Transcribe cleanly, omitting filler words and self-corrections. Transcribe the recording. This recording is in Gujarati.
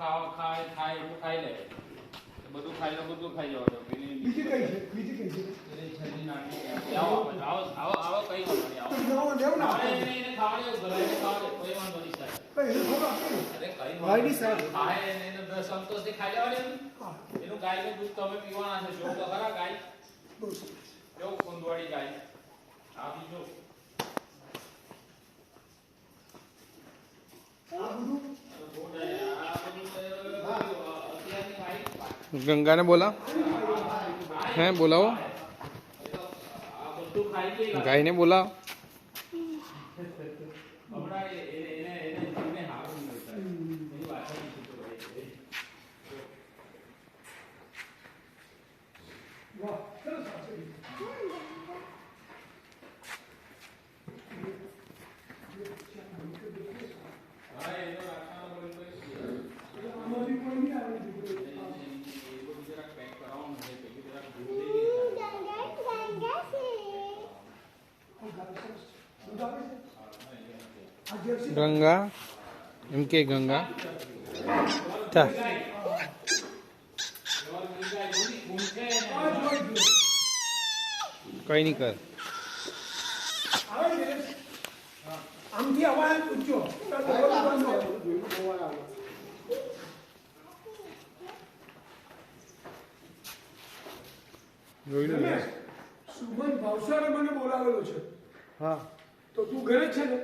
ખાય એટલું ખાઈ લે, બધું ખાઈ લે, બધું ખાઈ જવાનું. બીજી કઈ છે? બીજી કઈ છે? આવો આવો કઈ વાંધો નહીં, આવો લેવું ના એને ખાવા દેવું, ઘરે ખાવા દે, કોઈ વાંધો નહીં સાહેબ. કઈ એને ખબર આપી. અરે કઈ વાયડી સાહેબ. ખાય એને સંતોષથી ખાઈ લેવાનું. એનું ગાયનું દૂધ તમે પીવાના છે, જો તો ખરા ગાય કેવું કુંદવાડી ગાય. આ બીજો गंगा ने बोला हैं, बोलाओ गाय ने बोला. गंगा इनके गंगा था कहीं नहीं कर આમથી અવાજ ઊંચો સુમન ભાવસારે મને બોલાવેલો છે. हाँ તો તું ઘરે જ છે ને?